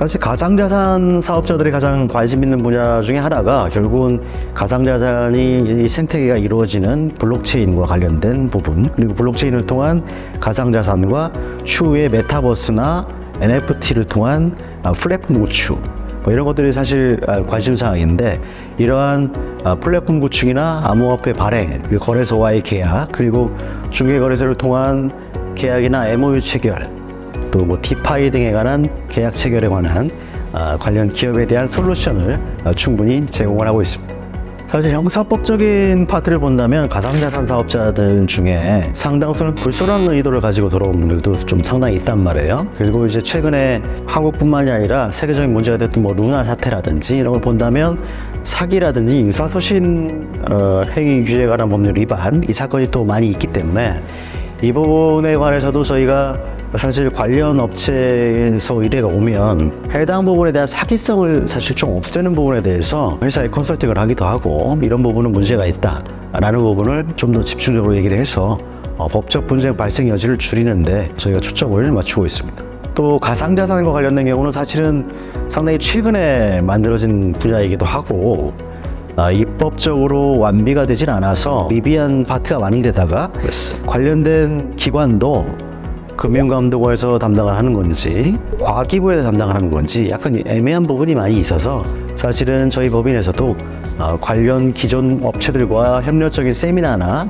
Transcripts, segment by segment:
사실 가상자산 사업자들이 가장 관심 있는 분야 중에 하나가 결국은 가상자산이 이 생태계가 이루어지는 블록체인과 관련된 부분, 그리고 블록체인을 통한 가상자산과 추후에 메타버스나 NFT를 통한 플랫폼 구축, 이런 것들이 사실 관심사항인데, 이러한 플랫폼 구축이나 암호화폐 발행, 그리고 거래소와의 계약, 그리고 중개거래소를 통한 계약이나 MOU 체결, 또 뭐 디파이 등에 관한 계약 체결에 관한 관련 기업에 대한 솔루션을 충분히 제공을 하고 있습니다. 사실 형사법적인 파트를 본다면 가상자산 사업자들 중에 상당수는 불순한 의도를 가지고 들어온 분들도 좀 상당히 있단 말이에요. 그리고 이제 최근에 한국뿐만이 아니라 세계적인 문제가 됐던 뭐 루나 사태라든지 이런 걸 본다면 사기라든지 유사소신 행위 규제에 관한 법률 위반, 이 사건이 또 많이 있기 때문에 이 부분에 관해서도 저희가 사실 관련 업체에서 의뢰가 오면 해당 부분에 대한 사기성을 사실 좀 없애는 부분에 대해서 회사에 컨설팅을 하기도 하고, 이런 부분은 문제가 있다라는 부분을 좀 더 집중적으로 얘기를 해서 법적 분쟁 발생 여지를 줄이는데 저희가 초점을 맞추고 있습니다. 또 가상자산과 관련된 경우는 사실은 상당히 최근에 만들어진 분야이기도 하고, 입법적으로 완비가 되진 않아서 미비한 파트가 많은 데다가 관련된 기관도 금융감독원에서 담당을 하는 건지 과기부에서 담당을 하는 건지 약간 애매한 부분이 많이 있어서, 사실은 저희 법인에서도 관련 기존 업체들과 협력적인 세미나나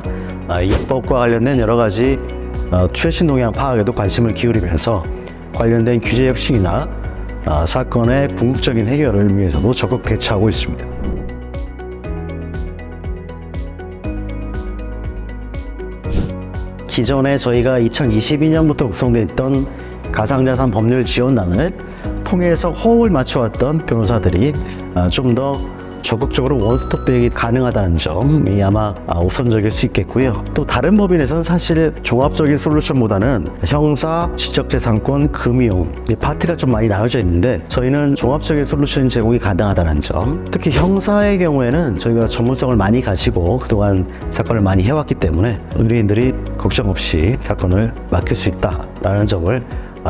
입법과 관련된 여러 가지 최신 동향 파악에도 관심을 기울이면서 관련된 규제 혁신이나 사건의 궁극적인 해결을 위해서도 적극 대처하고 있습니다. 기존에 저희가 2022년부터 구성됐던 가상자산 법률 지원단을 통해서 호흡을 맞춰왔던 변호사들이 좀 더 적극적으로 원스톱 대응이 가능하다는 점이 아마 우선적일 수 있겠고요. 또 다른 법인에서는 사실 종합적인 솔루션보다는 형사, 지적재산권, 금융 이 파트가 좀 많이 나눠져 있는데, 저희는 종합적인 솔루션 제공이 가능하다는 점, 특히 형사의 경우에는 저희가 전문성을 많이 가지고 그동안 사건을 많이 해왔기 때문에 의뢰인들이 걱정 없이 사건을 맡길 수 있다라는 점을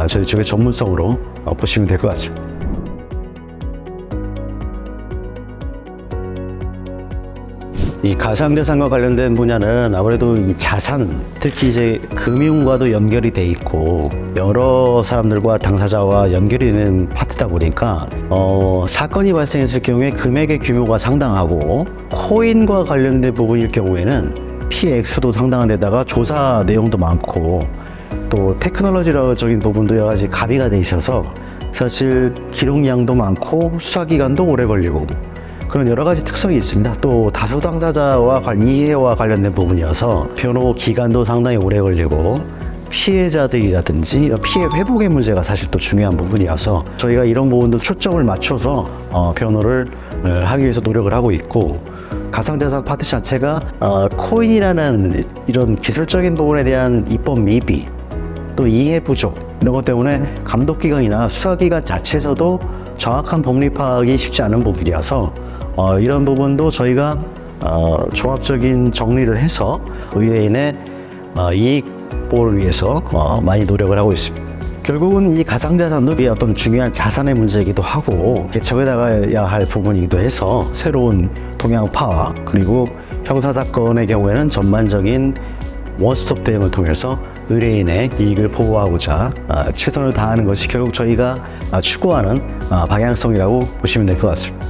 저희 쪽의 전문성으로 보시면 될 것 같습니다. 이 가상자산과 관련된 분야는 아무래도 이 자산, 특히 이제 금융과도 연결이 돼 있고 여러 사람들과 당사자와 연결이 되는 파트다 보니까 사건이 발생했을 경우에 금액의 규모가 상당하고, 코인과 관련된 부분일 경우에는 피해 액수도 상당한 데다가 조사 내용도 많고, 또 테크놀로지적인 부분도 여러 가지 가미가 돼 있어서 사실 기록량도 많고 수사기간도 오래 걸리고, 그런 여러 가지 특성이 있습니다. 또 다수 당사자와 이해와 관련된 부분이어서 변호 기간도 상당히 오래 걸리고, 피해자들이라든지 이런 피해 회복의 문제가 사실 또 중요한 부분이어서 저희가 이런 부분도 초점을 맞춰서 변호를 하기 위해서 노력을 하고 있고, 가상자산 파트 자체가 코인이라는 이런 기술적인 부분에 대한 입법 미비, 또 이해 부족 이런 것 때문에 감독기관이나 수사기관 자체에서도 정확한 법리 파악이 쉽지 않은 부분이어서 이런 부분도 저희가 종합적인 정리를 해서 의뢰인의 이익보를 위해서 많이 노력을 하고 있습니다. 결국은 이 가상자산도 어떤 중요한 자산의 문제이기도 하고 개척해 나가야 할 부분이기도 해서 새로운 동향 파악, 그리고 형사사건의 경우에는 전반적인 원스톱 대응을 통해서 의뢰인의 이익을 보호하고자 최선을 다하는 것이 결국 저희가 추구하는 방향성이라고 보시면 될 것 같습니다.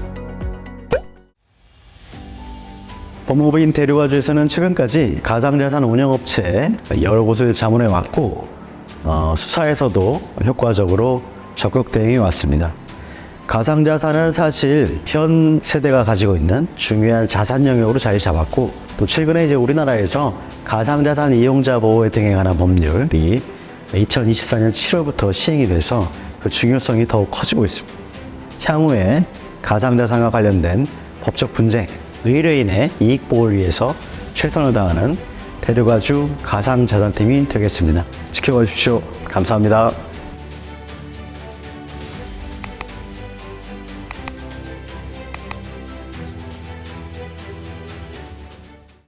법무부인 대류가주에서는 최근까지 가상자산 운영업체 여러 곳을 자문해 왔고, 수사에서도 효과적으로 적극 대응해 왔습니다. 가상자산은 사실 현 세대가 가지고 있는 중요한 자산 영역으로 자리 잡았고, 또 최근에 이제 우리나라에서 가상자산 이용자 보호 등에 관한 법률이 2024년 7월부터 시행이 돼서 그 중요성이 더욱 커지고 있습니다. 향후에 가상자산과 관련된 법적 분쟁, 의뢰인의 이익 보호를 위해서 최선을 다하는 대류가주 가상자산팀이 되겠습니다. 지켜봐 주십시오. 감사합니다.